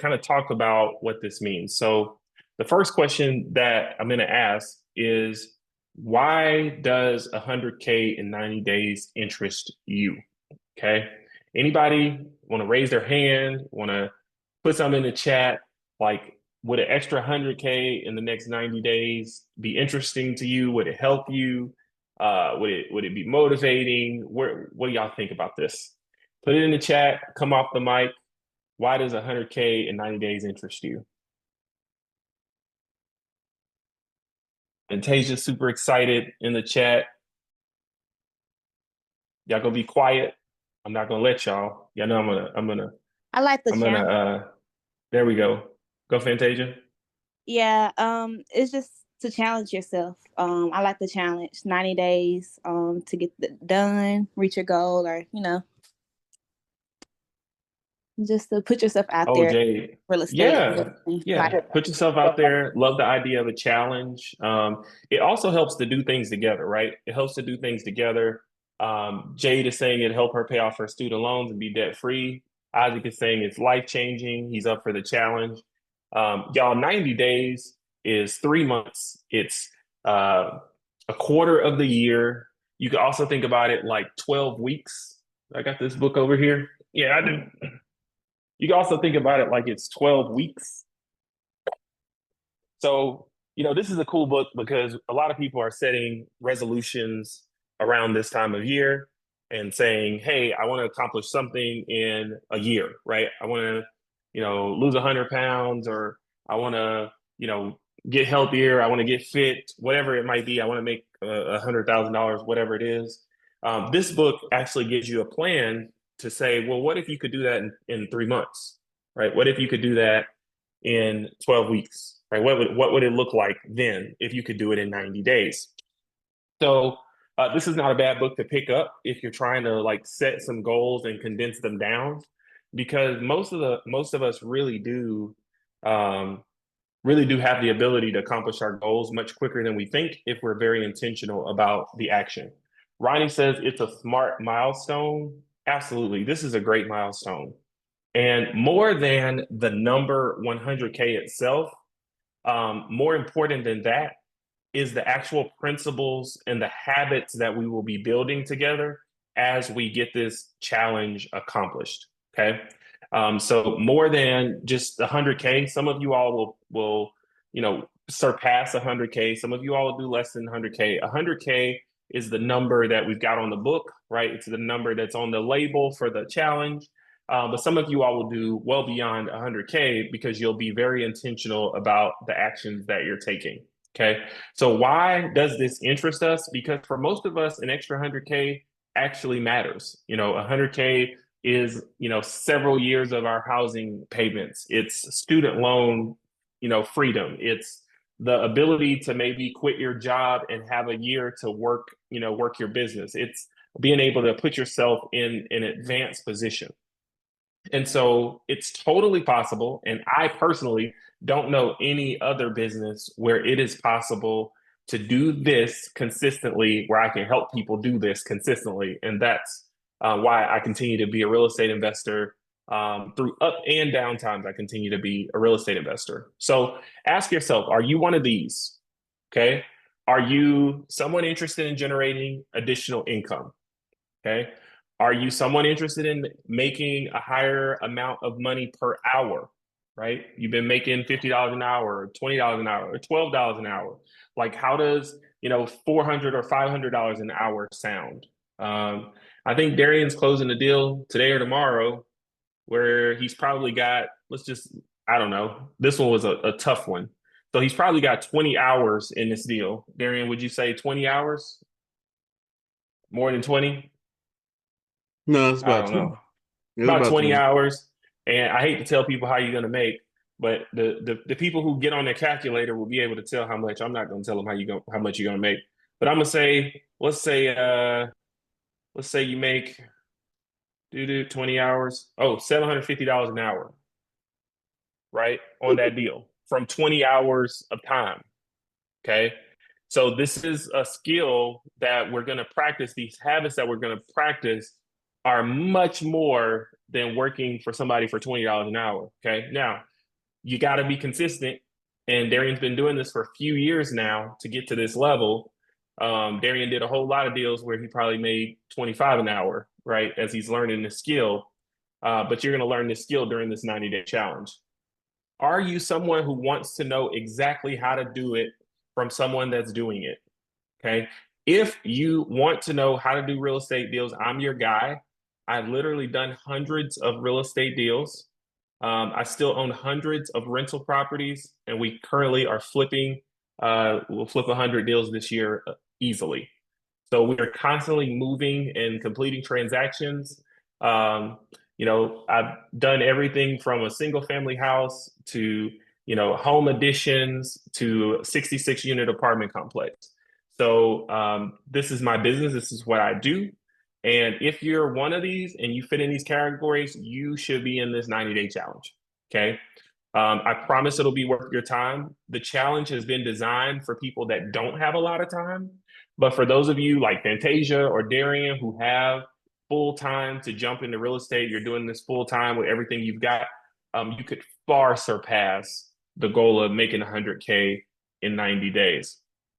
kind of talk about what this means. So the first question that I'm going to ask is, why does 100K in 90 days interest you? Okay. Anybody want to raise their hand, want to put something in the chat? Like, would an extra 100K in the next 90 days be interesting to you? Would it help you? Would it be motivating? What do y'all think about this? Put it in the chat, come off the mic. Why does 100K in 90 days interest you? And Tasia's super excited in the chat. Y'all gonna be quiet. I'm not gonna let y'all. Y'all know I like the challenge. There we go. Go Fantasia. Yeah, it's just to challenge yourself. I like the challenge. 90 days to get done, reach your goal, or just to put yourself out Oh, there. Jay. Real estate. Yeah. Put yourself out there. Love the idea of a challenge. It also helps to do things together, right? It helps to do things together. Jade is saying it help her pay off her student loans and be debt free. Isaac is saying it's life changing. He's up for the challenge. Y'all, 90 days is 3 months. It's a quarter of the year. You can also think about it like 12 weeks. I got this book over here. Yeah, I do. You can also think about it like it's 12 weeks. So, this is a cool book because a lot of people are setting resolutions around this time of year and saying, hey, I want to accomplish something in a year, right? I want to, lose 100 pounds, or I want to, get healthier. I want to get fit, whatever it might be. I want to make $100,000, whatever it is. This book actually gives you a plan to say, well, what if you could do that in 3 months, right? What if you could do that in 12 weeks, right? What would it look like then if you could do it in 90 days? So this is not a bad book to pick up if you're trying to like set some goals and condense them down, because most of us really do have the ability to accomplish our goals much quicker than we think if we're very intentional about the action. Ronnie says it's a smart milestone. Absolutely. This is a great milestone. And more than the number 100K itself, more important than that is the actual principles and the habits that we will be building together as we get this challenge accomplished. Okay. So more than just 100K, some of you all will surpass 100K. Some of you all will do less than 100K. 100K is the number that we've got on the book, right? It's the number that's on the label for the challenge. But some of you all will do well beyond 100K because you'll be very intentional about the actions that you're taking. Okay. So why does this interest us? Because for most of us, an extra 100K actually matters. 100K is, several years of our housing payments. It's student loan, freedom. It's the ability to maybe quit your job and have a year to work your business. It's being able to put yourself in an advanced position. And so it's totally possible. And I personally don't know any other business where it is possible to do this consistently, where I can help people do this consistently. And that's why I continue to be a real estate investor. Through up and down times, I continue to be a real estate investor. So ask yourself, are you one of these? Okay. Are you someone interested in generating additional income? Okay. Are you someone interested in making a higher amount of money per hour? Right? You've been making $50 an hour, or $20 an hour, or $12 an hour. Like, how does $400 or $500 an hour sound? I think Darian's closing the deal today or tomorrow, where he's probably got, I don't know. This one was a tough one. So he's probably got 20 hours in this deal. Darian, would you say 20 hours? More than 20? No, it's I about don't 20. know. It's About 20 20. hours. And I hate to tell people how you're going to make, but the people who get on their calculator will be able to tell how much. I'm not going to tell them how much you're going to make. But I'm going to say, let's say you make 20 hours. Oh, $750 an hour, right? On that deal from 20 hours of time. Okay. So this is a skill that we're going to practice. These habits that we're going to practice are much more than working for somebody for $20 an hour. Okay. Now, you got to be consistent. And Darian's been doing this for a few years now to get to this level. Darian did a whole lot of deals where he probably made 25 an hour, right? As he's learning the skill. But you're going to learn this skill during this 90-day challenge. Are you someone who wants to know exactly how to do it from someone that's doing it? Okay. If you want to know how to do real estate deals, I'm your guy. I've literally done hundreds of real estate deals. I still own hundreds of rental properties, and we currently are flipping. We'll flip 100 deals this year easily. So we are constantly moving and completing transactions. I've done everything from a single family house to, home additions to 66 unit apartment complex. So this is my business. This is what I do. And if you're one of these and you fit in these categories, you should be in this 90-day challenge. Okay. I promise it'll be worth your time. The challenge has been designed for people that don't have a lot of time. But for those of you like Fantasia or Darian who have full time to jump into real estate, you're doing this full time with everything you've got, you could far surpass the goal of making 100K in 90 days.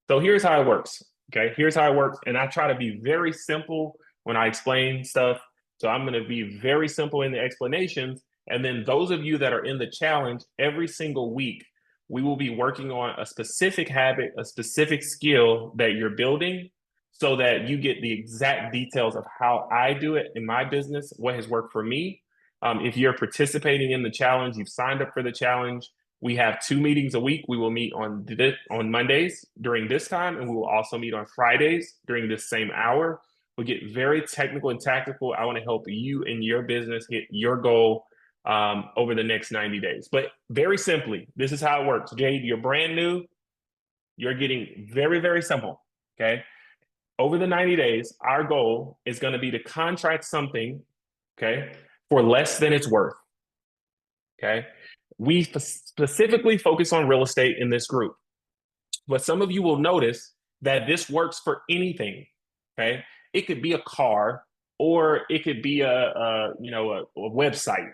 So here's how it works. Okay, here's how it works. And I try to be very simple when I explain stuff. So I'm going to be very simple in the explanations. And then those of you that are in the challenge, every single week, we will be working on a specific habit, a specific skill that you're building so that you get the exact details of how I do it in my business, what has worked for me. If you're participating in the challenge, you've signed up for the challenge, we have 2 meetings a week. We will meet on Mondays during this time, and we will also meet on Fridays during this same hour. We get very technical and tactical. I want to help you in your business hit your goal over the next 90 days. But very simply, this is how it works. Jade, you're brand new. You're getting very, very simple, okay? Over the 90 days, our goal is going to be to contract something, okay, for less than it's worth, okay? We specifically focus on real estate in this group. But some of you will notice that this works for anything, okay? It could be a car, or it could be a website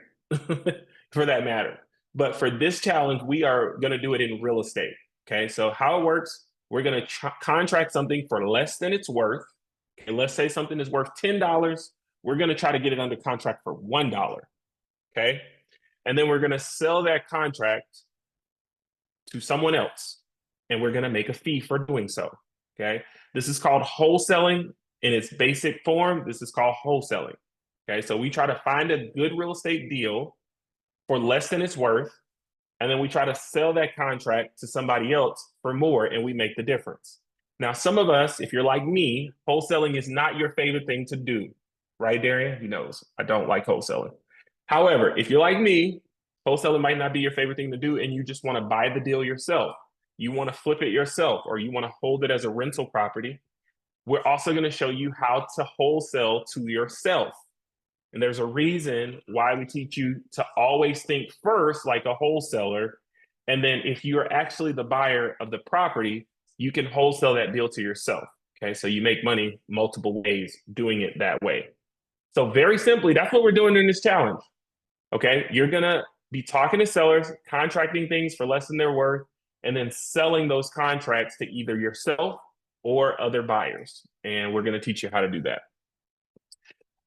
for that matter. But for this challenge, we are going to do it in real estate, okay? So how it works, we're going to contract something for less than it's worth. Okay, let's say something is worth $10. We're going to try to get it under contract for $1, okay? And then we're going to sell that contract to someone else, and we're going to make a fee for doing so, okay? This is called wholesaling in its basic form. This is called wholesaling, okay? So we try to find a good real estate deal for less than it's worth, and then we try to sell that contract to somebody else for more, and we make the difference. Now, some of us, if you're like me, wholesaling is not your favorite thing to do, right, Darian? He knows I don't like wholesaling. However, if you're like me, wholesaling might not be your favorite thing to do, and you just want to buy the deal yourself. You want to flip it yourself, or you want to hold it as a rental property. We're also going to show you how to wholesale to yourself. And there's a reason why we teach you to always think first like a wholesaler. And then if you're actually the buyer of the property, you can wholesale that deal to yourself. Okay, so you make money multiple ways doing it that way. So very simply, that's what we're doing in this challenge. Okay, you're going to be talking to sellers, contracting things for less than they're worth, and then selling those contracts to either yourself or other buyers. And we're going to teach you how to do that.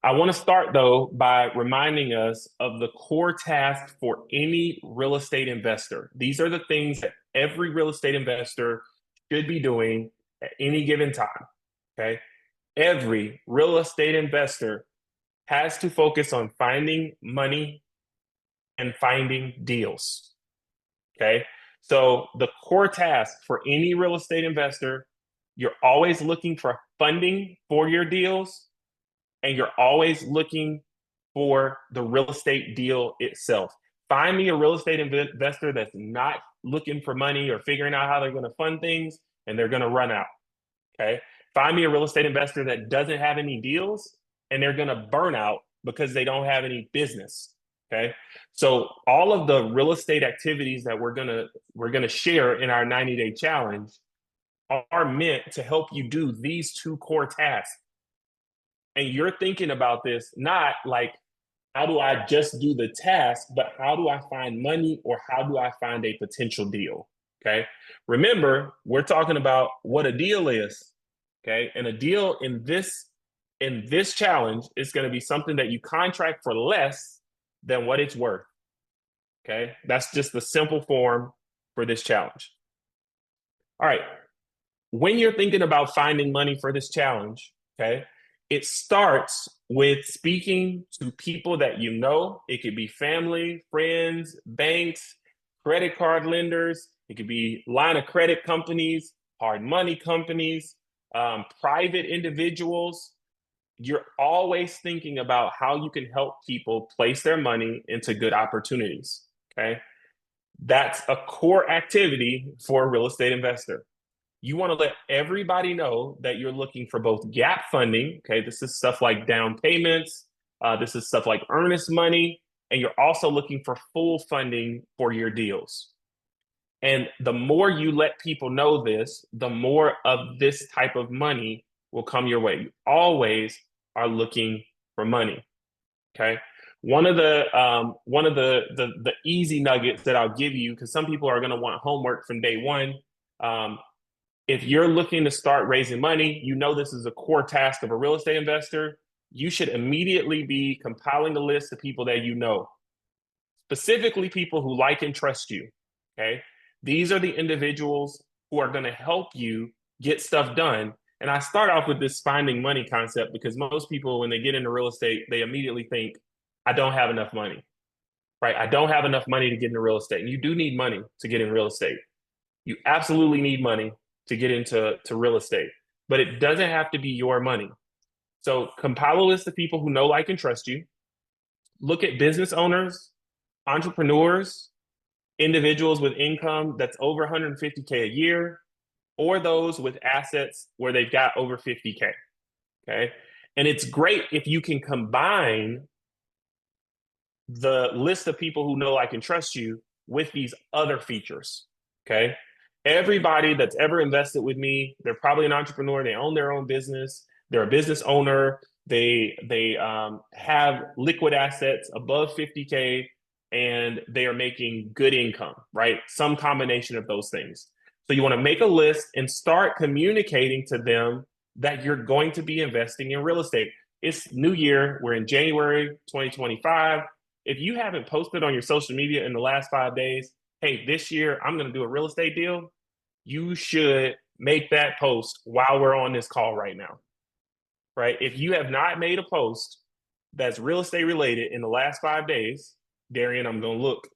I want to start, though, by reminding us of the core task for any real estate investor. These are the things that every real estate investor should be doing at any given time, okay? Every real estate investor has to focus on finding money and finding deals, okay? So the core task for any real estate investor, you're always looking for funding for your deals, and you're always looking for the real estate deal itself. Find me a real estate investor that's not looking for money or figuring out how they're going to fund things, and they're going to run out, okay? Find me a real estate investor that doesn't have any deals, and they're going to burn out because they don't have any business, okay? So all of the real estate activities that we're gonna share in our 90-day challenge are meant to help you do these two core tasks. And you're thinking about this not like how do I just do the task, but how do I find money, or how do I find a potential deal? Okay. Remember, we're talking about what a deal is. Okay. And a deal in this challenge is going to be something that you contract for less than what it's worth. Okay. That's just the simple form for this challenge. All right. When you're thinking about finding money for this challenge, okay, it starts with speaking to people that you know. It could be family, friends, banks, credit card lenders. It could be line of credit companies, hard money companies, private individuals. You're always thinking about how you can help people place their money into good opportunities. Okay. That's a core activity for a real estate investor. You want to let everybody know that you're looking for both gap funding. Okay. This is stuff like down payments. This is stuff like earnest money. And you're also looking for full funding for your deals. And the more you let people know this, the more of this type of money will come your way. You always are looking for money. Okay. One of the easy nuggets that I'll give you, because some people are going to want homework from day one. If you're looking to start raising money, you know this is a core task of a real estate investor. You should immediately be compiling a list of people that you know, specifically people who like and trust you. Okay. These are the individuals who are going to help you get stuff done. And I start off with this finding money concept because most people, when they get into real estate, they immediately think, I don't have enough money, right? I don't have enough money to get into real estate. And you do need money to get in real estate. You absolutely need money to get into real estate, but it doesn't have to be your money. So compile a list of people who know, like, and trust you. Look at business owners, entrepreneurs, individuals with income that's over 150K a year, or those with assets where they've got over 50K. Okay. And it's great if you can combine the list of people who know, like, and trust you with these other features. Okay. Everybody that's ever invested with me, they're probably an entrepreneur. They own their own business. They're a business owner. They have liquid assets above 50K, and they are making good income, right? Some combination of those things. So you want to make a list and start communicating to them that you're going to be investing in real estate. It's New Year. We're in January 2025. If you haven't posted on your social media in the last 5 days, hey, this year I'm going to do a real estate deal, you should make that post while we're on this call right now, right? If you have not made a post that's real estate related in the last 5 days, Darian, I'm going to look.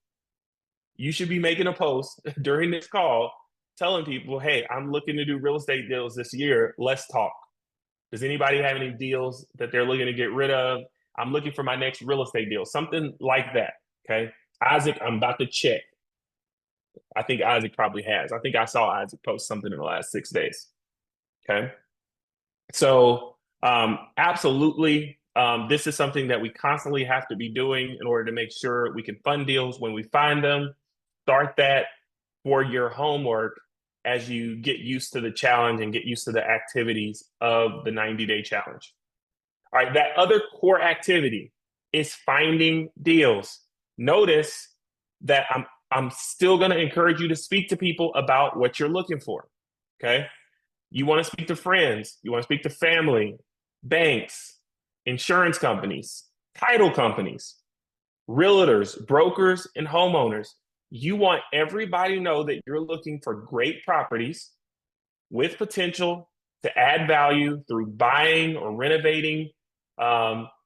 You should be making a post during this call telling people, hey, I'm looking to do real estate deals this year. Let's talk. Does anybody have any deals that they're looking to get rid of? I'm looking for my next real estate deal, something like that. Okay. Isaac, I'm about to check. I think Isaac probably has. I think I saw Isaac post something in the last 6 days. Okay. So absolutely, this is something that we constantly have to be doing in order to make sure we can fund deals when we find them. Start that for your homework as you get used to the challenge and get used to the activities of the 90-day challenge. All right, that other core activity is finding deals. Notice that I'm still going to encourage you to speak to people about what you're looking for. Okay. You want to speak to friends. You want to speak to family, banks, insurance companies, title companies, realtors, brokers, and homeowners. You want everybody to know that you're looking for great properties with potential to add value through buying or renovating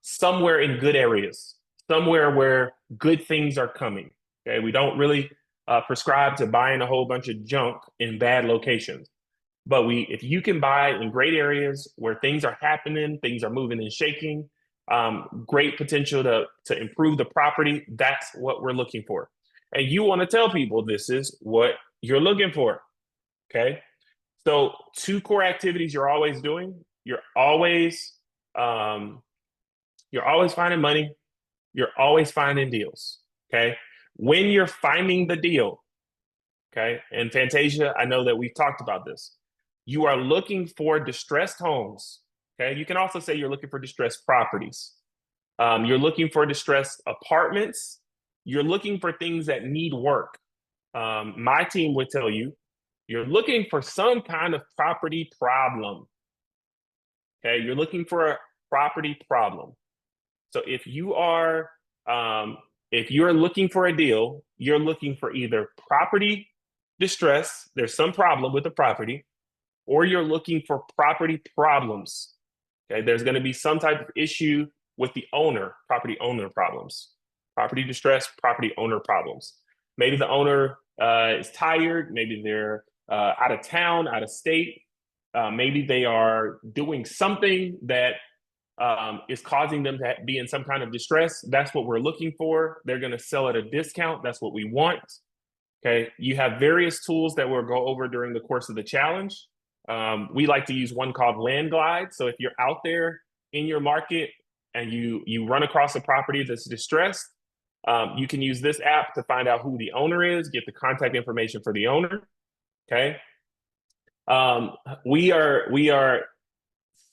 somewhere in good areas, somewhere where good things are coming. Okay, we don't really prescribe to buying a whole bunch of junk in bad locations. But if you can buy in great areas where things are happening, things are moving and shaking, great potential to improve the property, that's what we're looking for. And you want to tell people this is what you're looking for. Okay. So 2 core activities you're always doing. You're always finding money. You're always finding deals. Okay. When you're finding the deal, okay, and Fantasia, I know that we've talked about this. You are looking for distressed homes. Okay. You can also say you're looking for distressed properties. You're looking for distressed apartments. You're looking for things that need work. My team would tell you, you're looking for some kind of property problem. Okay, you're looking for a property problem. So if you're looking for a deal, you're looking for either property distress, there's some problem with the property, or you're looking for property problems. Okay, there's going to be some type of issue with the owner, property owner problems, property distress, property owner problems. Maybe the owner is tired, maybe they're out of town, out of state, maybe they are doing something that is causing them to be in some kind of distress. That's what we're looking for. They're going to sell at a discount. That's what we want. Okay. You have various tools that we'll go over during the course of the challenge. We like to use one called Land Glide. So if you're out there in your market and you run across a property that's distressed, you can use this app to find out who the owner is, get the contact information for the owner. Okay. We are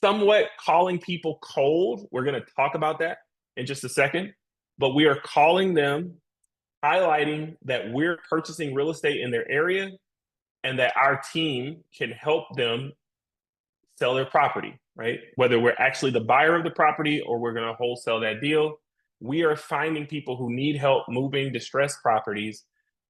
somewhat calling people cold. We're going to talk about that in just a second, but we are calling them, highlighting that we're purchasing real estate in their area and that our team can help them sell their property, right? Whether we're actually the buyer of the property or we're going to wholesale that deal, we are finding people who need help moving distressed properties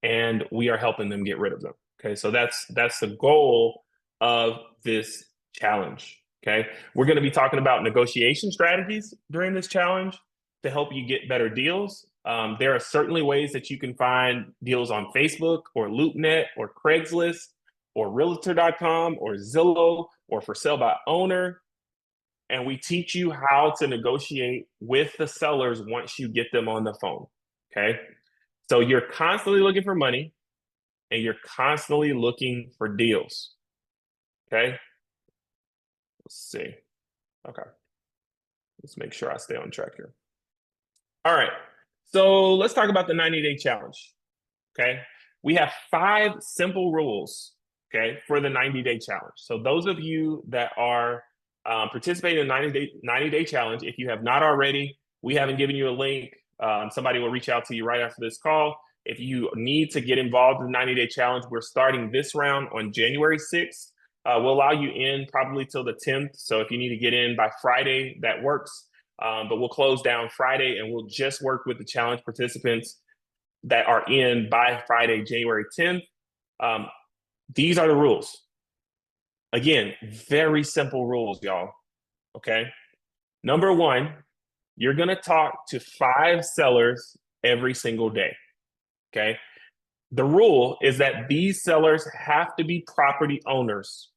and we are helping them get rid of them. Okay, so that's the goal of this challenge. Okay, we're going to be talking about negotiation strategies during this challenge to help you get better deals. There are certainly ways that you can find deals on Facebook or LoopNet or Craigslist or Realtor.com or Zillow or for sale by owner. And we teach you how to negotiate with the sellers once you get them on the phone. Okay, so you're constantly looking for money and you're constantly looking for deals. Okay. Let's see. Okay. Let's make sure I stay on track here. All right. So let's talk about the 90-day challenge. Okay. We have 5 simple rules, okay, for the 90-day challenge. So those of you that are participating in the 90-day challenge, if you have not already, we haven't given you a link. Somebody will reach out to you right after this call. If you need to get involved in the 90-day challenge, we're starting this round on January 6th. We'll allow you in probably till the 10th. So if you need to get in by Friday, that works. But we'll close down Friday and we'll just work with the challenge participants that are in by Friday, January 10th. These are the rules. Again, very simple rules, y'all. Okay. Number 1, you're going to talk to 5 sellers every single day. Okay. The rule is that these sellers have to be property owners.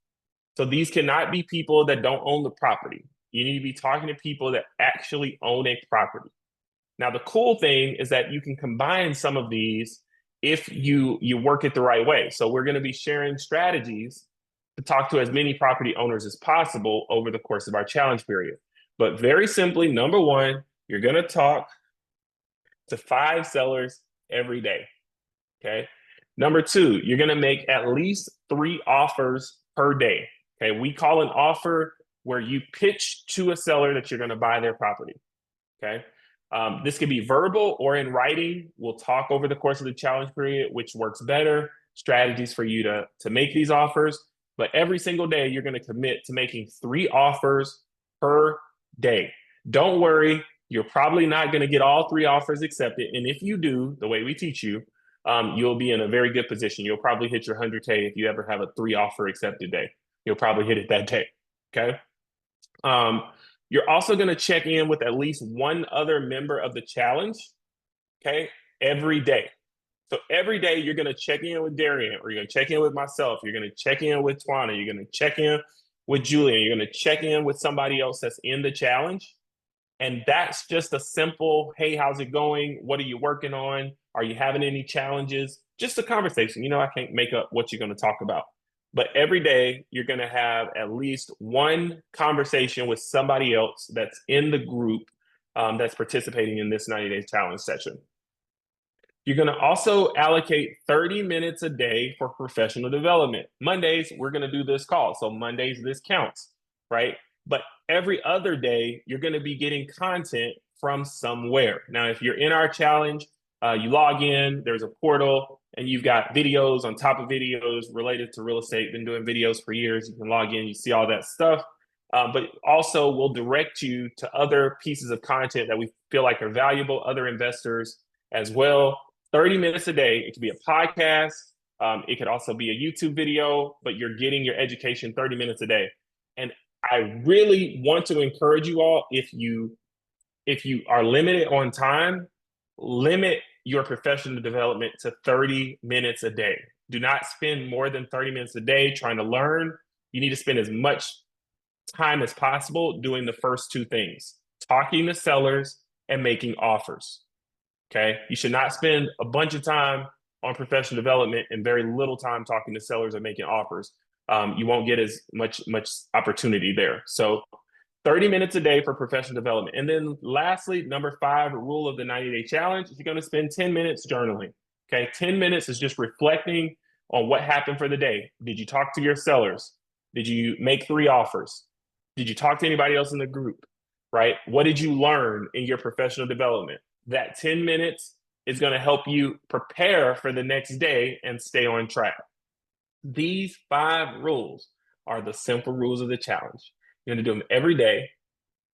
So these cannot be people that don't own the property. You need to be talking to people that actually own a property. Now, the cool thing is that you can combine some of these if you work it the right way. So we're going to be sharing strategies to talk to as many property owners as possible over the course of our challenge period. But very simply, number 1, you're going to talk to 5 sellers every day. Okay. Number 2, you're going to make at least 3 offers per day. Okay. We call an offer where you pitch to a seller that you're going to buy their property. Okay. This could be verbal or in writing. We'll talk over the course of the challenge period, which works better, strategies for you to make these offers. But every single day, you're going to commit to making 3 offers per day. Don't worry. You're probably not going to get all 3 offers accepted. And if you do, the way we teach you, you'll be in a very good position. You'll probably hit your 100K if you ever have a 3 offer accepted day. You'll probably hit it that day. Okay. You're also going to check in with at least one other member of the challenge. Okay. Every day. So every day you're going to check in with Darian, or you're going to check in with myself. You're going to check in with Twana. You're going to check in with Julian. You're going to check in with somebody else that's in the challenge. And that's just a simple, hey, how's it going? What are you working on? Are you having any challenges? Just a conversation. You know, I can't make up what you're going to talk about. But every day you're going to have at least one conversation with somebody else that's in the group that's participating in this 90-day challenge session. You're going to also allocate 30 minutes a day for professional development. Mondays, we're going to do this call. So Mondays, this counts, right? But every other day, you're going to be getting content from somewhere. Now, if you're in our challenge, you log in, there's a portal, and you've got videos on top of videos related to real estate. Been doing videos for years. You can log in, you see all that stuff. But also we'll direct you to other pieces of content that we feel like are valuable, other investors as well. 30 minutes a day. It could be a podcast. It could also be a YouTube video, but you're getting your education 30 minutes a day. And I really want to encourage you all, if you are limited on time, limit your professional development to 30 minutes a day. Do not spend more than 30 minutes a day trying to learn. You need to spend as much time as possible doing the first two things: talking to sellers and making offers. Okay. You should not spend a bunch of time on professional development and very little time talking to sellers and making offers. You won't get as much opportunity there. So 30 minutes a day for professional development. And then lastly, number 5, rule of the 90-day challenge, you're going to spend 10 minutes journaling. Okay. 10 minutes is just reflecting on what happened for the day. Did you talk to your sellers? Did you make 3 offers? Did you talk to anybody else in the group? Right? What did you learn in your professional development? That 10 minutes is going to help you prepare for the next day and stay on track. These 5 rules are the simple rules of the challenge. You're going to do them every day,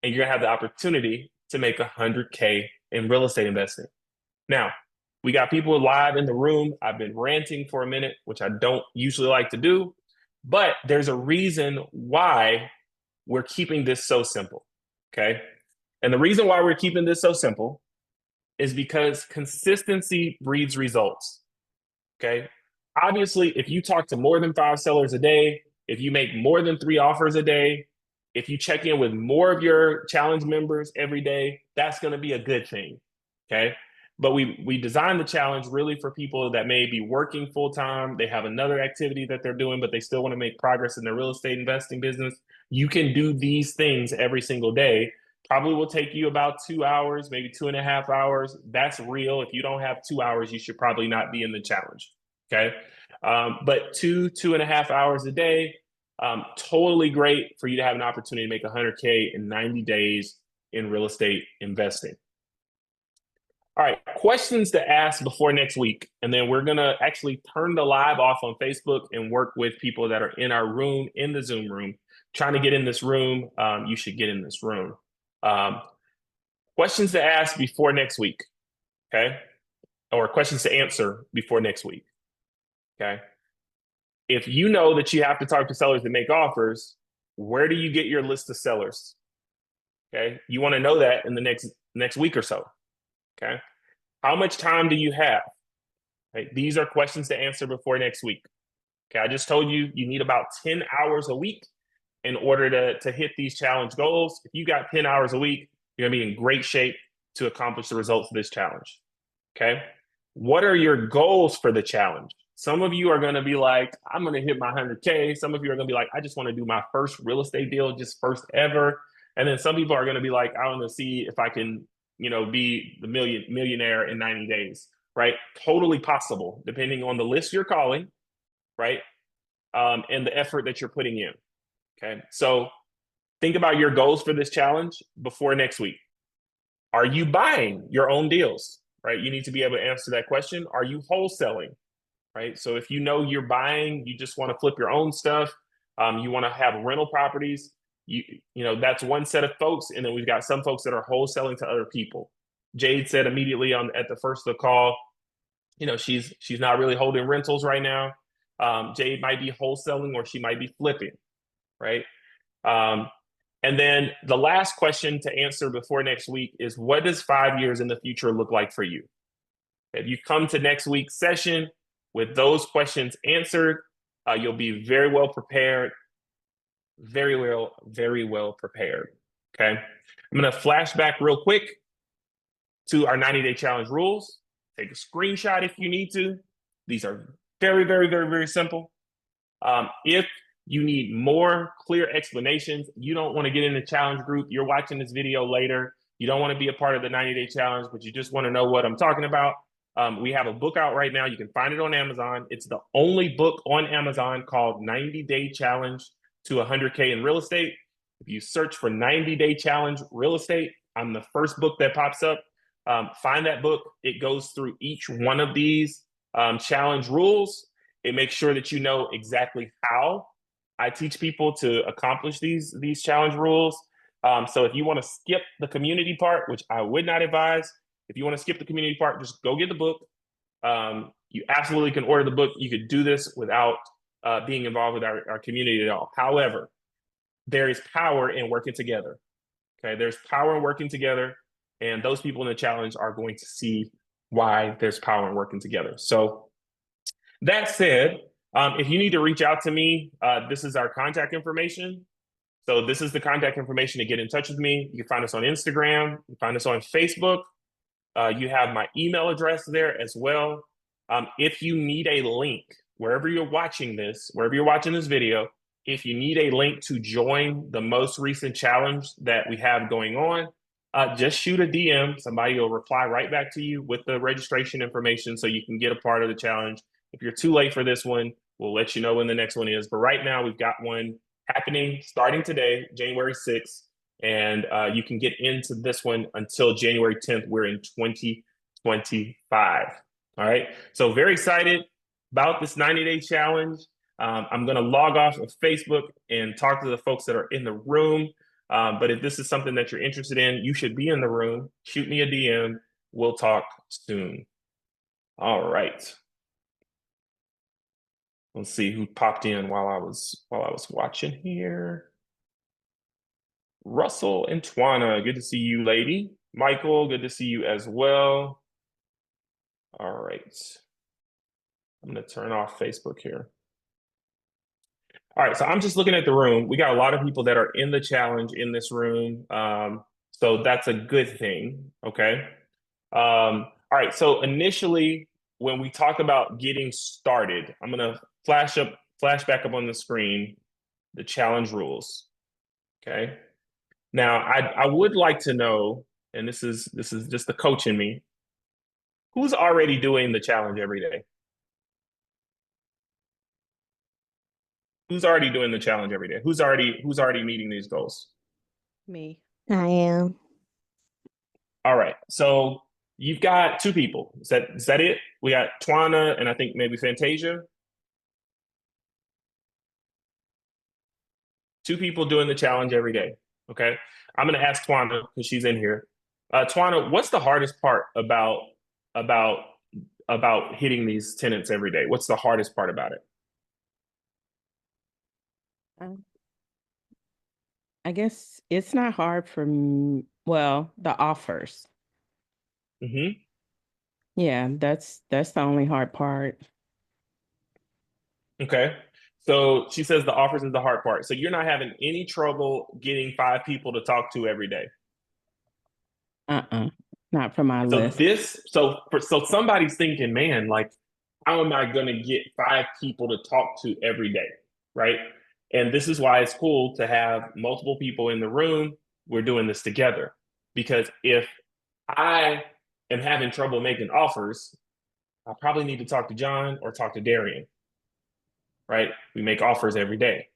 and you're going to have the opportunity to make $100K in real estate investing. Now, we got people live in the room. I've been ranting for a minute, which I don't usually like to do, but there's a reason why we're keeping this so simple, okay? And the reason why we're keeping this so simple is because consistency breeds results, okay? Obviously, if you talk to more than 5 sellers a day, if you make more than 3 offers a day, if you check in with more of your challenge members every day, that's going to be a good thing, okay? But we designed the challenge really for people that may be working full-time. They have another activity that they're doing, but they still want to make progress in their real estate investing business. You can do these things every single day. Probably will take you about 2 hours, maybe 2.5 hours. That's real. If you don't have 2 hours, you should probably not be in the challenge, okay? But 2.5 hours a day, totally great for you to have an opportunity to make $100K in 90 days in real estate investing. All right, questions to ask before next week. And then we're going to actually turn the live off on Facebook and work with people that are in our room, in the Zoom room. Trying to get in this room, you should get in this room. Questions to ask before next week, okay? Or questions to answer before next week, okay? If you know that you have to talk to sellers to make offers, where do you get your list of sellers? Okay, you want to know that in the next week or so. Okay, how much time do you have? Right? These are questions to answer before next week. Okay, I just told you you need about 10 hours a week in order to hit these challenge goals. If you got 10 hours a week, you're gonna be in great shape to accomplish the results of this challenge. Okay, what are your goals for the challenge? Some of you are going to be like, I'm going to hit my 100K. Some of you are going to be like, I just want to do my first real estate deal, just first ever. And then some people are going to be like, I want to see if I can, be the millionaire in 90 days, right? Totally possible, depending on the list you're calling, right? And the effort that you're putting in, okay? So think about your goals for this challenge before next week. Are you buying your own deals, right? You need to be able to answer that question. Are you wholesaling? Right. So if you know you're buying, you just want to flip your own stuff. You want to have rental properties. You know, that's one set of folks. And then we've got some folks that are wholesaling to other people. Jade said immediately at the first of the call, she's not really holding rentals right now. Jade might be wholesaling or she might be flipping. Right. And then the last question to answer before next week is, what does 5 years in the future look like for you? If you come to next week's session with those questions answered, you'll be very well prepared, very well prepared, okay? I'm gonna flash back real quick to our 90-day challenge rules. Take a screenshot if you need to. These are very simple. If you need more clear explanations, you don't wanna get in the challenge group, you're watching this video later, you don't wanna be a part of the 90-day challenge, but you just wanna know what I'm talking about, we have a book out right now. You can find it on Amazon. It's the only book on Amazon called 90-Day Challenge to 100K in Real Estate. If you search for 90-Day Challenge Real Estate, I'm the first book that pops up. Find that book. It goes through each one of these challenge rules. It makes sure that you know exactly how I teach people to accomplish these challenge rules. So if you want to skip the community part, which I would not advise, if you want to skip the community part, just go get the book. You absolutely can order the book. You could do this without being involved with our community at all. However, there is power in working together. Okay, there's power in working together, and those people in the challenge are going to see why there's power in working together. So that said, if you need to reach out to me, this is our contact information. So this is the contact information to get in touch with me. You can find us on Instagram. You can find us on Facebook. You have my email address there as well. If you need a link, wherever you're watching this video, if you need a link to join the most recent challenge that we have going on, just shoot a DM. Somebody will reply right back to you with the registration information so you can get a part of the challenge. If you're too late for this one, we'll let you know when the next one is. But right now, we've got one happening starting today, January 6th. And you can get into this one until January 10th. We're in 2025. All right. So very excited about this 90-day challenge. I'm going to log off of Facebook and talk to the folks that are in the room. But if this is something that you're interested in, you should be in the room. Shoot me a DM. We'll talk soon. All right. Let's see who popped in while I was watching here. Russell and Twana, good to see you, lady. Michael, good to see you as well. All right. I'm going to turn off Facebook here. All right, so I'm just looking at the room. We got a lot of people that are in the challenge in this room. So that's a good thing, okay? All right, so initially, when we talk about getting started, I'm going to flash back up on the screen the challenge rules, okay? Now, I would like to know, and this is just the coach in me, who's already doing the challenge every day? Who's already doing the challenge every day? Who's already meeting these goals? Me. I am. All right. So you've got two people. Is that it? We got Twana and I think maybe Fantasia. Two people doing the challenge every day. Okay. I'm going to ask Twana because she's in here. Twana, what's the hardest part about hitting these tenants every day? What's the hardest part about it? I guess it's not hard for me. Well, the offers. Mm-hmm. Yeah, that's the only hard part. Okay. So she says the offers is the hard part. So you're not having any trouble getting 5 people to talk to every day. Not for my list. So somebody's thinking, man, like, how am I going to get 5 people to talk to every day, right? And this is why it's cool to have multiple people in the room. We're doing this together. Because if I am having trouble making offers, I probably need to talk to John or talk to Darian, right? We make offers every day,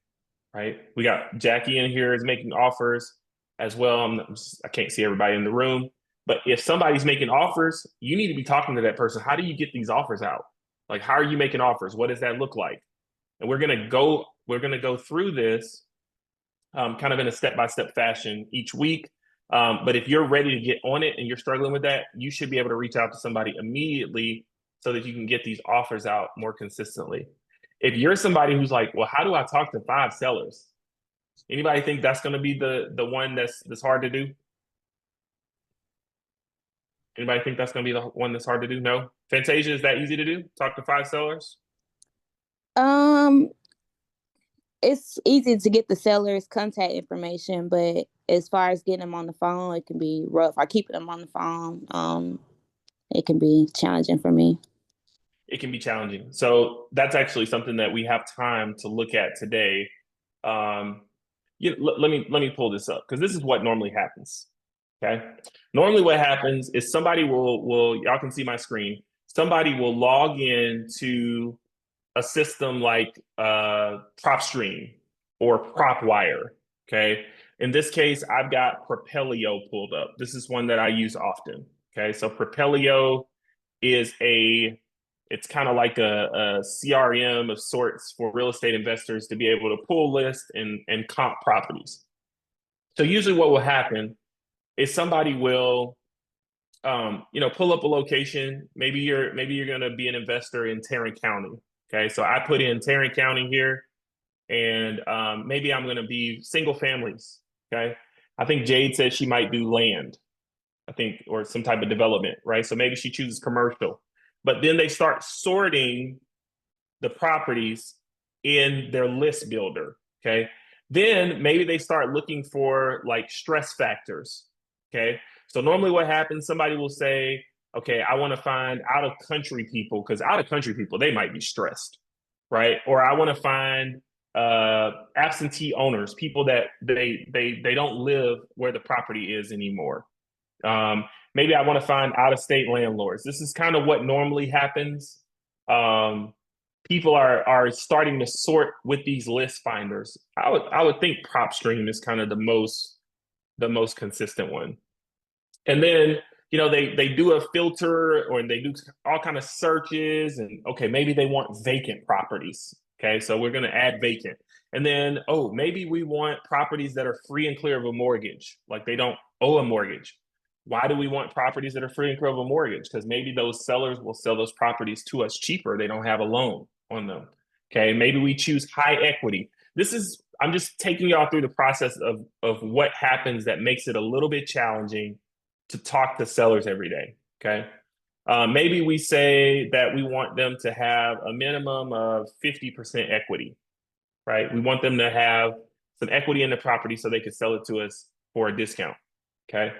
right? We got Jackie in here is making offers as well. I can't see everybody in the room. But if somebody's making offers, you need to be talking to that person. How do you get these offers out? Like, how are you making offers? What does that look like? And we're gonna go through this kind of in a step-by-step fashion each week. But if you're ready to get on it and you're struggling with that, you should be able to reach out to somebody immediately so that you can get these offers out more consistently. If you're somebody who's like, well, how do I talk to 5 sellers? Anybody think that's going to be the one that's hard to do? Anybody think that's going to be the one that's hard to do? No? Fantasia, is that easy to do? Talk to 5 sellers? It's easy to get the seller's contact information, but as far as getting them on the phone, it can be rough. Or keeping them on the phone, it can be challenging for me. It can be challenging. So that's actually something that we have time to look at today. Let me pull this up because this is what normally happens. Okay. Normally what happens is somebody will y'all can see my screen. Somebody will log in to a system like PropStream or PropWire. Okay. In this case, I've got Propelio pulled up. This is one that I use often. Okay, so Propelio is it's kind of like a CRM of sorts for real estate investors to be able to pull lists and comp properties. So usually what will happen is somebody will pull up a location. Maybe you're going to be an investor in Tarrant County. Okay, so I put in Tarrant County here, and maybe I'm going to be single families. Okay, I think Jade said she might do land, I think, or some type of development, right? So maybe she chooses commercial, but then they start sorting the properties in their list builder. Okay, then maybe they start looking for like stress factors. Okay, so normally what happens, somebody will say, okay, I want to find out of country people, because out of country people, they might be stressed, right? Or I want to find absentee owners, people that they don't live where the property is anymore. Maybe I want to find out-of-state landlords. This is kind of what normally happens. People are starting to sort with these list finders. I would think PropStream is kind of the most consistent one. And then they do a filter, or they do all kind of searches, and okay, maybe they want vacant properties. Okay, so we're going to add vacant. And then, maybe we want properties that are free and clear of a mortgage, like they don't owe a mortgage. Why do we want properties that are free and clear of a mortgage? Because maybe those sellers will sell those properties to us cheaper. They don't have a loan on them. Okay, maybe we choose high equity. I'm just taking y'all through the process of what happens that makes it a little bit challenging to talk to sellers every day. Okay. Maybe we say that we want them to have a minimum of 50% equity, right? We want them to have some equity in the property so they can sell it to us for a discount. Okay.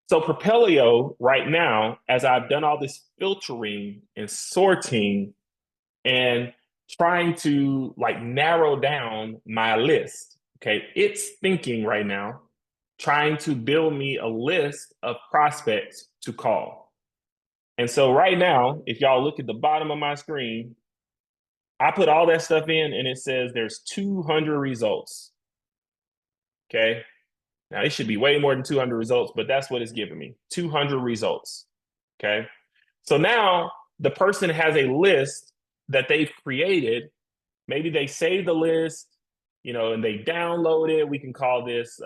So Propelio right now, as I've done all this filtering and sorting and trying to like narrow down my list, okay, it's thinking right now, trying to build me a list of prospects to call. And so right now, if y'all look at the bottom of my screen, I put all that stuff in and it says there's 200 results. Okay. Now it should be way more than 200 results, but that's what it's giving me, 200 results. Okay. So now the person has a list that they've created. Maybe they save the list, and they download it. We can call this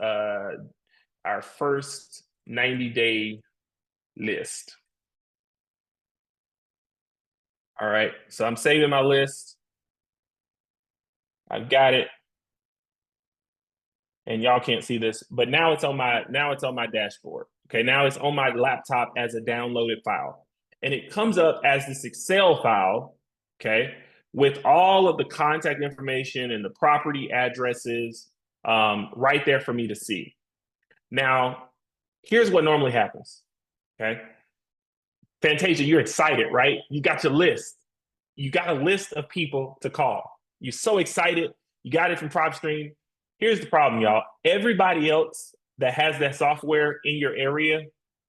our first 90-day list. All right, so I'm saving my list. I've got it. And y'all can't see this, but now it's on my dashboard. Okay, now it's on my laptop as a downloaded file. And it comes up as this Excel file, okay, with all of the contact information and the property addresses right there for me to see. Now, here's what normally happens, okay? Fantasia, you're excited, right? You got your list. You got a list of people to call. You're so excited. You got it from PropStream. Here's the problem, y'all. Everybody else that has that software in your area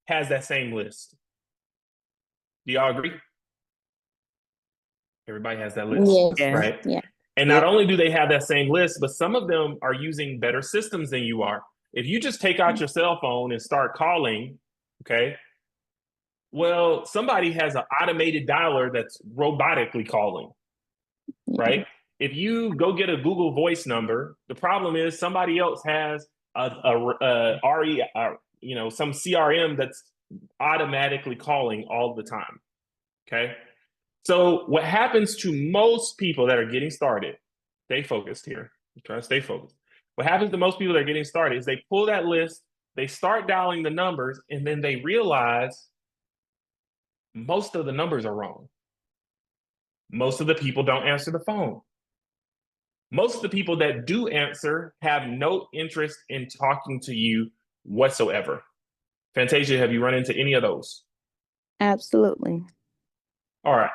has that same list. Do y'all agree? Everybody has that list, Yes. right? Yeah. And not only do they have that same list, but some of them are using better systems than you are. If you just take out your cell phone and start calling, okay, well, somebody has an automated dialer that's robotically calling, right? If you go get a Google Voice number, the problem is somebody else has some CRM that's automatically calling all the time, okay? So what happens to most people that are getting started, stay focused here. I'm trying to stay focused. What happens to most people that are getting started is they pull that list, they start dialing the numbers, and then they realize most of the numbers are wrong. Most of the people don't answer the phone. Most of the people that do answer have no interest in talking to you whatsoever. Fantasia, have you run into any of those? Absolutely. All right.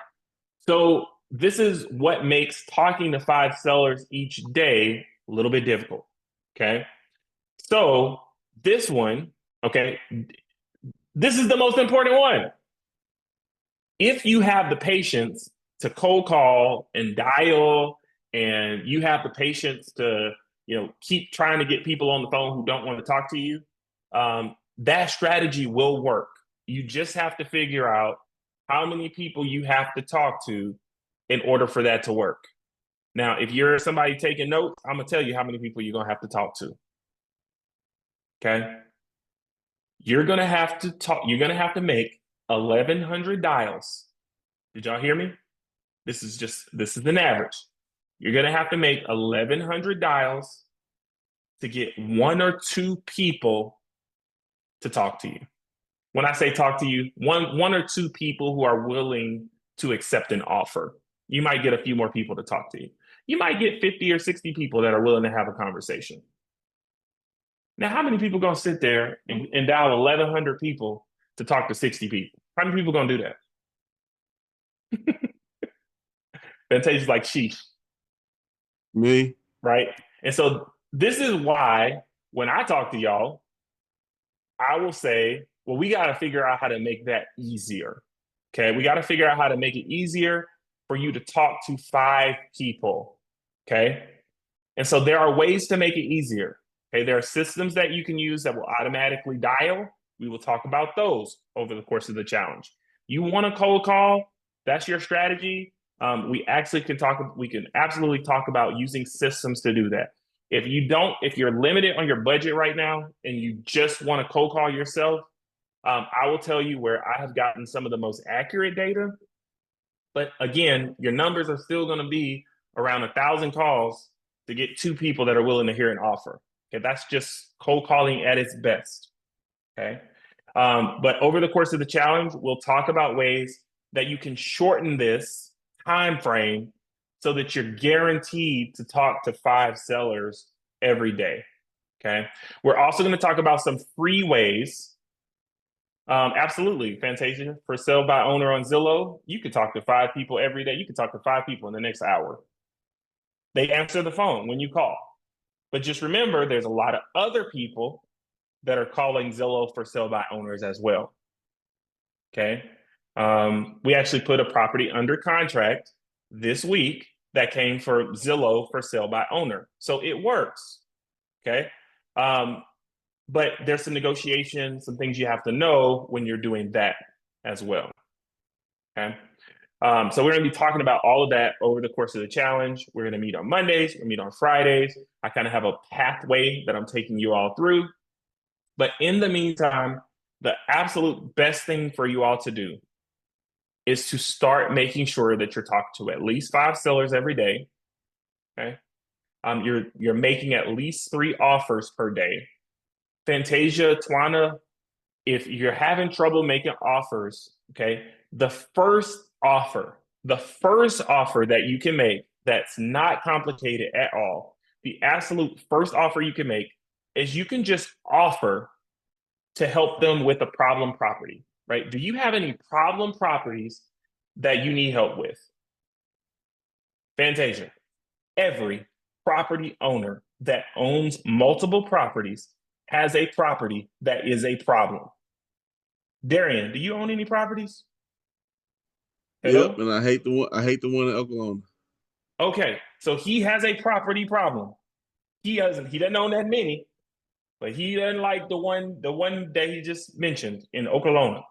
So this is what makes talking to 5 sellers each day a little bit difficult, okay? So this one, okay, this is the most important one. If you have the patience to cold call and dial, and you have the patience to keep trying to get people on the phone who don't want to talk to you. That strategy will work. You just have to figure out how many people you have to talk to in order for that to work. Now, if you're somebody taking notes, I'm gonna tell you how many people you're gonna have to talk to. Okay. You're gonna have to make 1,100 dials. Did y'all hear me? This is an average. You're gonna have to make 1,100 dials to get 1 or 2 people to talk to you. When I say talk to you, one or 2 people who are willing to accept an offer. You might get a few more people to talk to you. You might get 50 or 60 people that are willing to have a conversation. Now, how many people gonna sit there and dial 1,100 people to talk to 60 people? How many people gonna do that? Fantasia's like, sheesh. Me. Right? And so this is why when I talk to y'all, I will say, well, we got to figure out how to make that easier. Okay. We got to figure out how to make it easier for you to talk to 5 people. Okay. And so there are ways to make it easier. Okay. There are systems that you can use that will automatically dial. We will talk about those over the course of the challenge. You want a cold call? That's your strategy. We can absolutely talk about using systems to do that. If you're limited on your budget right now and you just want to cold call yourself, I will tell you where I have gotten some of the most accurate data. But again, your numbers are still going to be around 1,000 calls to get 2 people that are willing to hear an offer. Okay, that's just cold calling at its best. Okay, but over the course of the challenge, we'll talk about ways that you can shorten this time frame so that you're guaranteed to talk to 5 sellers every day. Okay, we're also going to talk about some free ways. Absolutely, Fantasia. For sale by owner on Zillow, you could talk to 5 people every day. You could talk to 5 people in the next hour. They answer the phone when you call. But just remember, there's a lot of other people that are calling Zillow for sale by owners as well. Okay. We actually put a property under contract this week that came for Zillow for sale by owner. So it works. Okay. But there's some negotiation, some things you have to know when you're doing that as well. Okay. So we're going to be talking about all of that over the course of the challenge. We're going to meet on Mondays, we're going to meet on Fridays. I kind of have a pathway that I'm taking you all through. But in the meantime, the absolute best thing for you all to do is to start making sure that you're talking to at least 5 sellers every day. Okay. You're making at least 3 offers per day. Fantasia, Twana, if you're having trouble making offers, okay, the first offer that you can make that's not complicated at all, the absolute first offer you can make is you can just offer to help them with a problem property, right? Do you have any problem properties that you need help with? Fantasia, every property owner that owns multiple properties has a property that is a problem. Darian, do you own any properties? Hello? Yep, and I hate the one in Oklahoma. Okay, so he has a property problem. He doesn't own that many, but he doesn't like the one that he just mentioned in Oklahoma.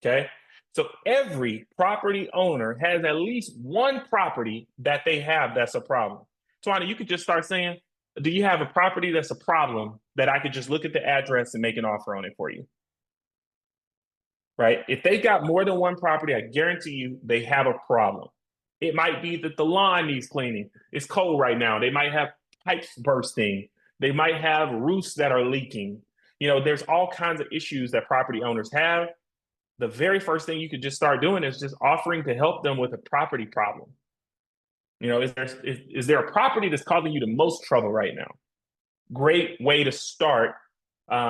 Okay. So every property owner has at least one property that they have that's a problem. Twana, you could just start saying, do you have a property that's a problem that I could just look at the address and make an offer on it for you? Right? If they got more than one property, I guarantee you they have a problem. It might be that the lawn needs cleaning. It's cold right now. They might have pipes bursting. They might have roofs that are leaking. There's all kinds of issues that property owners have. The very first thing you could just start doing is just offering to help them with a property problem. Is there a property that's causing you the most trouble right now? Great way to start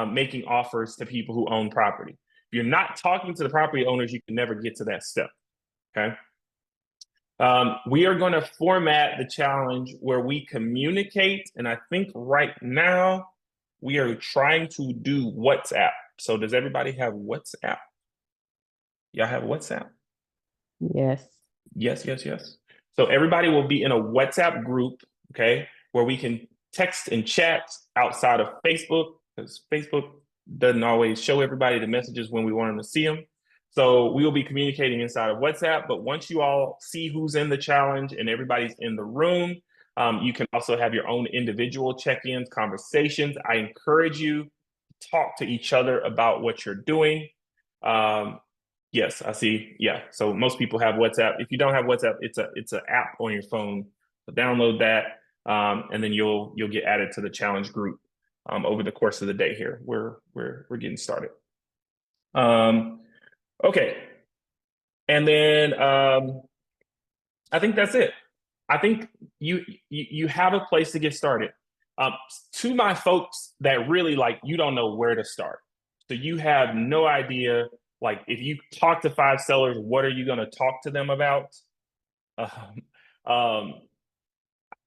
making offers to people who own property. If you're not talking to the property owners, you can never get to that step. Okay. We are going to format the challenge where we communicate, and I think right now we are trying to do WhatsApp. So does everybody have WhatsApp? Y'all have WhatsApp? Yes. Yes. So everybody will be in a WhatsApp group, okay, where we can text and chat outside of Facebook, because Facebook doesn't always show everybody the messages when we want them to see them. So we will be communicating inside of WhatsApp, but once you all see who's in the challenge and everybody's in the room, you can also have your own individual check-ins, conversations. I encourage you to talk to each other about what you're doing. Yes, I see. Yeah, so most people have WhatsApp. If you don't have WhatsApp, it's an app on your phone. So download that, and then you'll get added to the challenge group over the course of the day. Here, we're getting started. Okay, and then I think that's it. I think you have a place to get started. To my folks that really like, you don't know where to start, so you have no idea. Like, if you talk to 5 sellers, what are you going to talk to them about?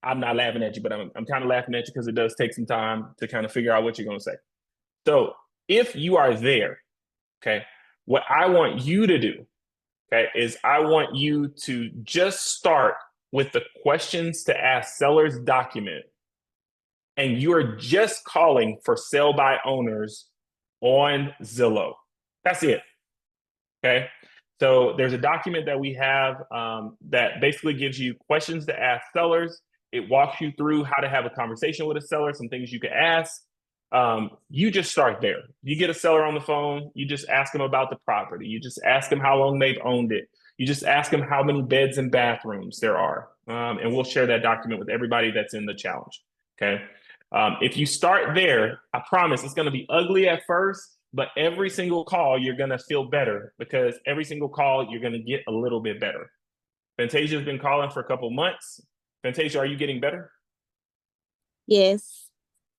I'm not laughing at you, but I'm kind of laughing at you because it does take some time to kind of figure out what you're going to say. So if you are there, okay, what I want you to do, okay, is I want you to just start with the questions to ask sellers document, and you're just calling for sell by owners on Zillow. That's it. Okay, so there's a document that we have that basically gives you questions to ask sellers. It walks you through how to have a conversation with a seller, some things you can ask. You just start there. You get a seller on the phone, you just ask them about the property. You just ask them how long they've owned it. You just ask them how many beds and bathrooms there are. And we'll share that document with everybody that's in the challenge. Okay, if you start there, I promise it's going to be ugly at first, but every single call, you're going to feel better, because every single call, you're going to get a little bit better. Fantasia's been calling for a couple months. Fantasia, are you getting better? Yes.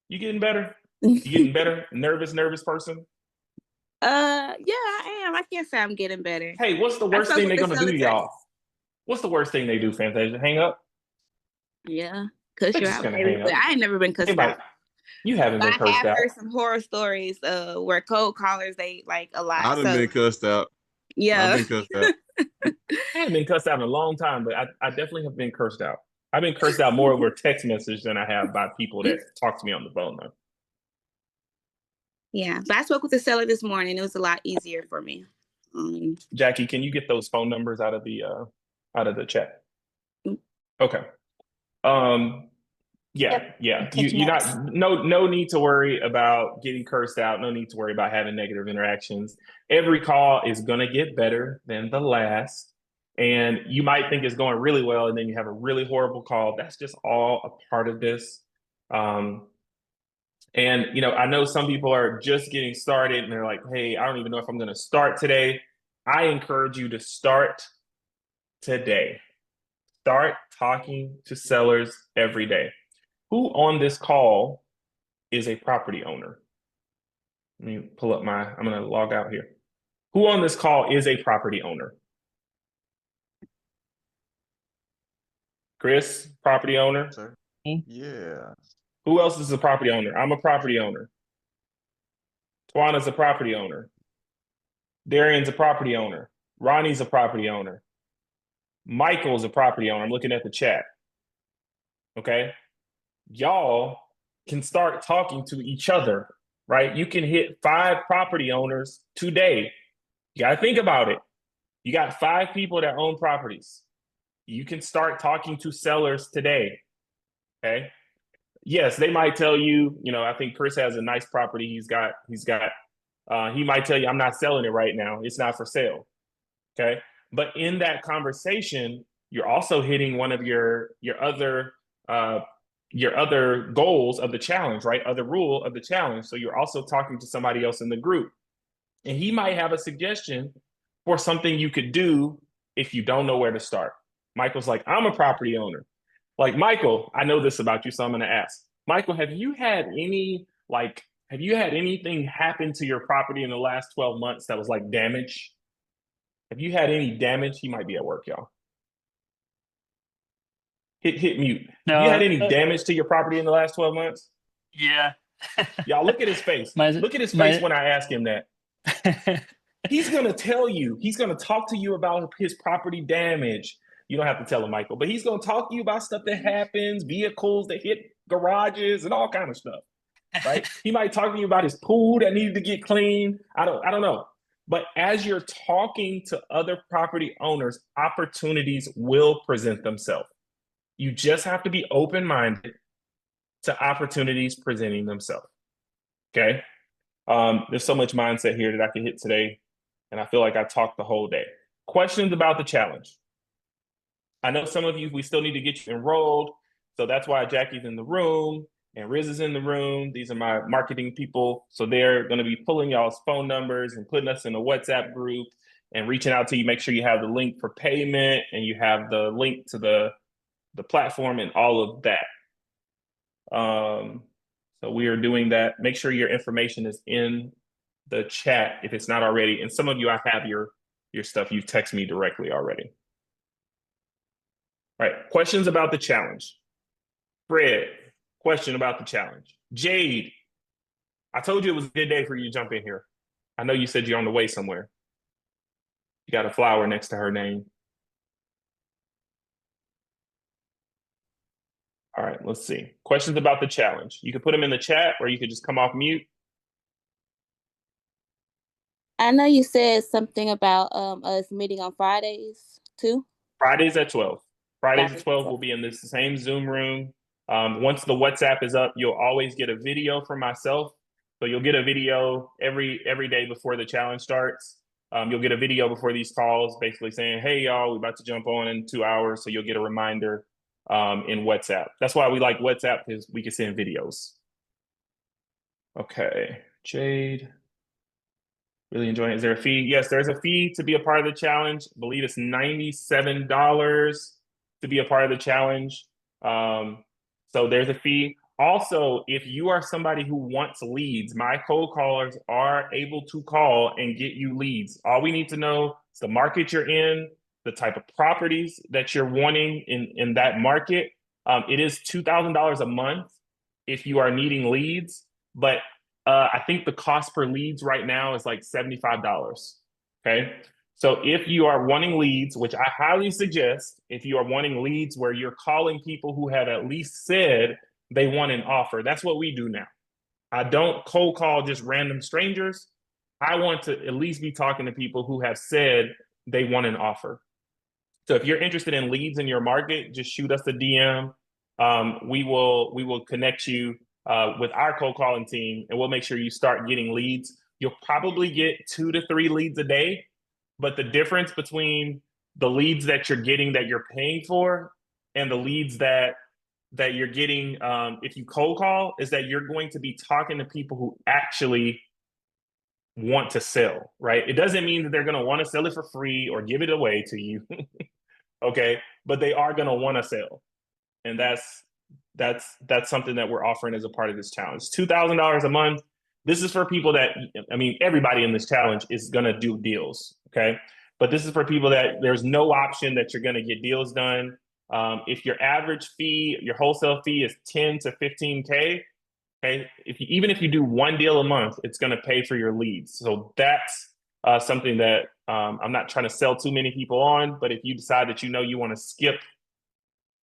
You getting better? You getting better? Nervous person? Yeah, I am. I can't say I'm getting better. Hey, what's the worst thing they're going to do to y'all? What's the worst thing they do, Fantasia? Hang up? Yeah, cuss They're you just out. gonna Baby. hang up. I ain't never been cussed out. You haven't been But I cursed have out. heard some horror stories where cold callers, they like a lot. I done been cussed out. Yeah. I've been cussed out. I haven't been cussed out in a long time, but I definitely have been cursed out. I've been cursed out more over text message than I have by people that talk to me on the phone, though. Yeah, but I spoke with the seller this morning. It was a lot easier for me. Jackie, can you get those phone numbers out of the chat? Okay. Yeah. You're not, no need to worry about getting cursed out. No need to worry about having negative interactions. Every call is going to get better than the last. And you might think it's going really well, and then you have a really horrible call. That's just all a part of this. And, I know some people are just getting started and they're like, hey, I don't even know if I'm going to start today. I encourage you to start today. Start talking to sellers every day. Who on this call is a property owner? Let me pull up I'm going to log out here. Who on this call is a property owner? Chris, property owner? Sir. Me. Yeah. Who else is a property owner? I'm a property owner. Twana's a property owner. Darian's a property owner. Ronnie's a property owner. Michael's a property owner. I'm looking at the chat. Okay. Y'all can start talking to each other, right? You can hit 5 property owners today. You got to think about it. You got 5 people that own properties. You can start talking to sellers today. Okay. Yes, they might tell you, I think Chris has a nice property. He might tell you, I'm not selling it right now. It's not for sale. Okay. But in that conversation, you're also hitting one of your other goals of the challenge, right? Other rule of the challenge. So you're also talking to somebody else in the group, and he might have a suggestion for something you could do if you don't know where to start. Michael's like, I'm a property owner. Like, Michael, I know this about you, so I'm going to ask. Michael, have you had anything happen to your property in the last 12 months that was like damage? Have you had any damage? He might be at work, y'all. Hit mute. No, have you had any damage to your property in the last 12 months? Yeah. Y'all, look at his face. Look at his face when I ask him that. He's going to tell you. He's going to talk to you about his property damage. You don't have to tell him, Michael, but he's going to talk to you about stuff that happens, vehicles that hit garages and all kind of stuff, right? He might talk to you about his pool that needed to get cleaned. I don't know. But as you're talking to other property owners, opportunities will present themselves. You just have to be open-minded to opportunities presenting themselves. Okay. There's so much mindset here that I can hit today, and I feel like I talked the whole day. Questions about the challenge? I know some of you, we still need to get you enrolled. So that's why Jackie's in the room and Riz is in the room. These are my marketing people. So they're going to be pulling y'all's phone numbers and putting us in a WhatsApp group and reaching out to you. Make sure you have the link for payment and you have the link to the platform and all of that. So we are doing that. Make sure your information is in the chat if it's not already. And some of you, I have your stuff. You text me directly already. All right, questions about the challenge. Fred, question about the challenge. Jade, I told you it was a good day for you to jump in here. I know you said you're on the way somewhere. You got a flower next to her name. All right, let's see. Questions about the challenge. You can put them in the chat or you could just come off mute. I know you said something about us meeting on Fridays too. Fridays at 12. Fridays at 12 will be in this same Zoom room. Once the WhatsApp is up, you'll always get a video from myself. So you'll get a video every day before the challenge starts. You'll get a video before these calls basically saying, hey, y'all, we're about to jump on in 2 hours. So you'll get a reminder in WhatsApp. That's why we like WhatsApp, because we can send videos. Okay, Jade. Really enjoying it. Is there a fee? Yes, there's a fee to be a part of the challenge. I believe it's $97 to be a part of the challenge. So there's a fee. Also, if you are somebody who wants leads, my cold callers are able to call and get you leads. All we need to know is the market you're in, the type of properties that you're wanting in that market. It is $2,000 a month if you are needing leads, but I think the cost per leads right now is like $75. Okay. So if you are wanting leads, which I highly suggest, if you are wanting leads where you're calling people who have at least said they want an offer, that's what we do now. I don't cold call just random strangers. I want to at least be talking to people who have said they want an offer. So if you're interested in leads in your market, just shoot us a DM. We will connect you with our cold calling team, and we'll make sure you start getting leads. You'll probably get 2 to 3 leads a day, but the difference between the leads that you're getting that you're paying for and the leads that you're getting if you cold call is that you're going to be talking to people who actually want to sell, right? It doesn't mean that they're going to want to sell it for free or give it away to you, okay? But they are going to want to sell, and that's something that we're offering as a part of this challenge. $2,000 a month. This is for people that, I mean, everybody in this challenge is going to do deals, okay? But this is for people that there's no option that you're going to get deals done. If your average fee, your wholesale fee is 10 to 15K, okay? Even if you do 1 deal a month, it's going to pay for your leads. So that's something that I'm not trying to sell too many people on, but if you decide that you want to skip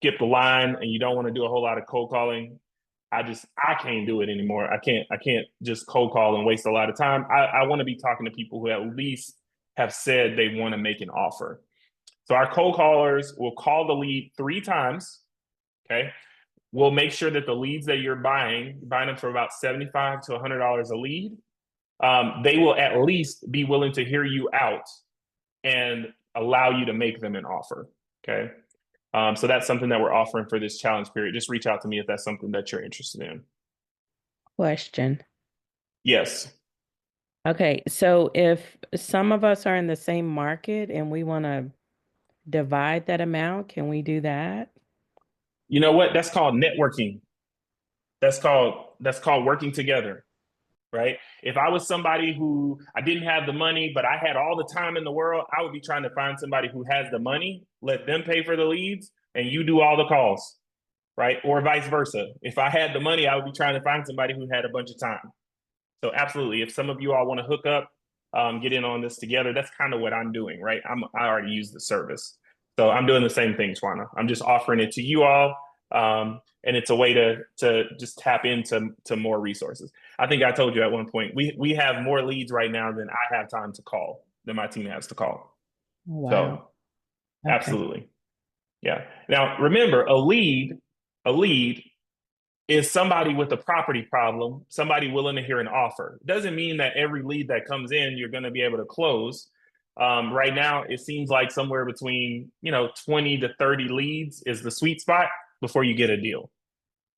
the line and you don't want to do a whole lot of cold calling, I can't do it anymore. I can't just cold call and waste a lot of time. I want to be talking to people who at least have said they want to make an offer. So our cold callers will call the lead 3 times. Okay. We'll make sure that the leads that you're buying them for about $75 to $100 a lead. They will at least be willing to hear you out and allow you to make them an offer. Okay. So that's something that we're offering for this challenge period. Just reach out to me if that's something that you're interested in. Question. Yes. Okay, so if some of us are in the same market and we want to divide that amount, can we do that? You know what? That's called networking. That's called working together, right? If I was somebody who I didn't have the money, but I had all the time in the world, I would be trying to find somebody who has the money, let them pay for the leads, and you do all the calls, right? Or vice versa. If I had the money, I would be trying to find somebody who had a bunch of time. So absolutely, if some of you all want to hook up, get in on this together, that's kind of what I'm doing, right? I already use the service. So I'm doing the same thing, Twana. I'm just offering it to you all. And it's a way to just tap into more resources. I think I told you at one point, we have more leads right now than I have time to call, than my team has to call. Wow. So Okay. absolutely. Yeah. Now remember, a lead is somebody with a property problem, somebody willing to hear an offer. It doesn't mean that every lead that comes in, you're going to be able to close. Right now, it seems like somewhere between 20 to 30 leads is the sweet spot before you get a deal.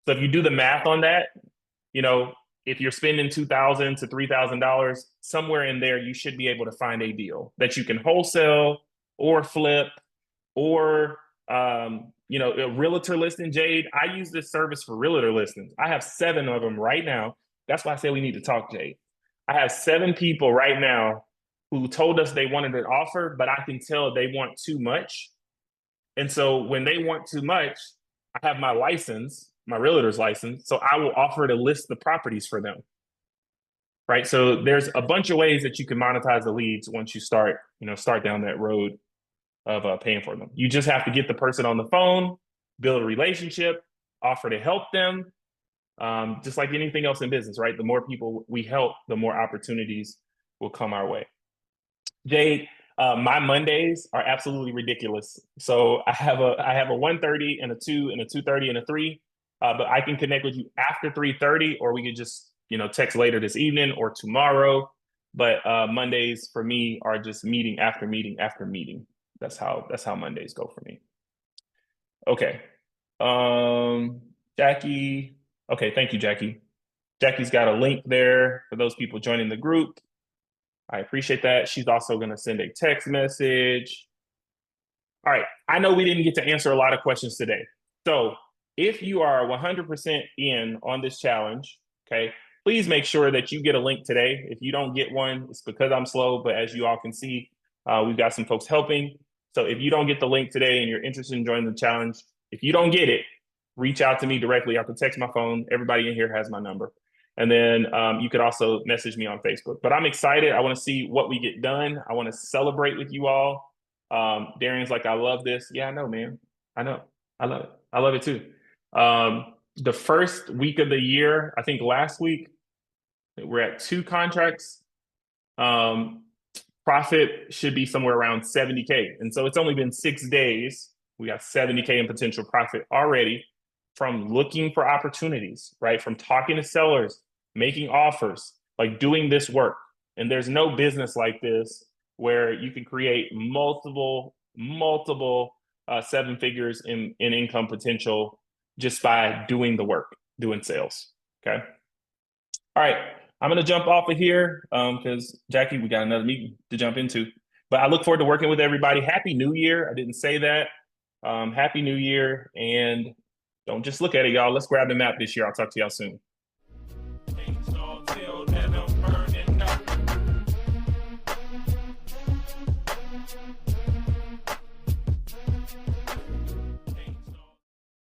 So if you do the math on that, if you're spending $2,000 to $3,000, somewhere in there, you should be able to find a deal that you can wholesale or flip or a realtor listing. Jade, I use this service for realtor listings. I have 7 of them right now. That's why I say we need to talk, Jade. I have 7 people right now who told us they wanted an offer, but I can tell they want too much. And so when they want too much, I have my license, my realtor's license, so I will offer to list the properties for them. Right. So there's a bunch of ways that you can monetize the leads once you start down that road of paying for them. You just have to get the person on the phone, build a relationship, offer to help them. Just like anything else in business, right? The more people we help, the more opportunities will come our way. Jade, my Mondays are absolutely ridiculous. So I have a 1:30 and a 2 and a 2:30 and a 3. But I can connect with you after 3:30, or we could just text later this evening or tomorrow. But Mondays for me are just meeting after meeting after meeting. That's how Mondays go for me. Okay. Jackie. Okay, thank you, Jackie. Jackie's got a link there for those people joining the group. I appreciate that. She's also going to send a text message. All right. I know we didn't get to answer a lot of questions today. So if you are 100% in on this challenge, okay, please make sure that you get a link today. If you don't get one, it's because I'm slow, but as you all can see, we've got some folks helping. So if you don't get the link today and you're interested in joining the challenge, if you don't get it, reach out to me directly. I can text my phone. Everybody in here has my number. And then you could also message me on Facebook. But I'm excited. I want to see what we get done. I want to celebrate with you all. Darian's like, I love this. Yeah, I know, man. I know. I love it. I love it too. The first week of the year, I think last week, we're at 2 contracts. Profit should be somewhere around 70K. And so it's only been 6 days. We got 70K in potential profit already from looking for opportunities, right? From talking to sellers, making offers, like doing this work. And there's no business like this where you can create multiple 7 figures in income potential just by doing the work, doing sales, okay? All right. I'm going to jump off of here because, Jackie, we got another meeting to jump into. But I look forward to working with everybody. Happy New Year. I didn't say that. Happy New Year. And don't just look at it, y'all. Let's grab the map this year. I'll talk to y'all soon.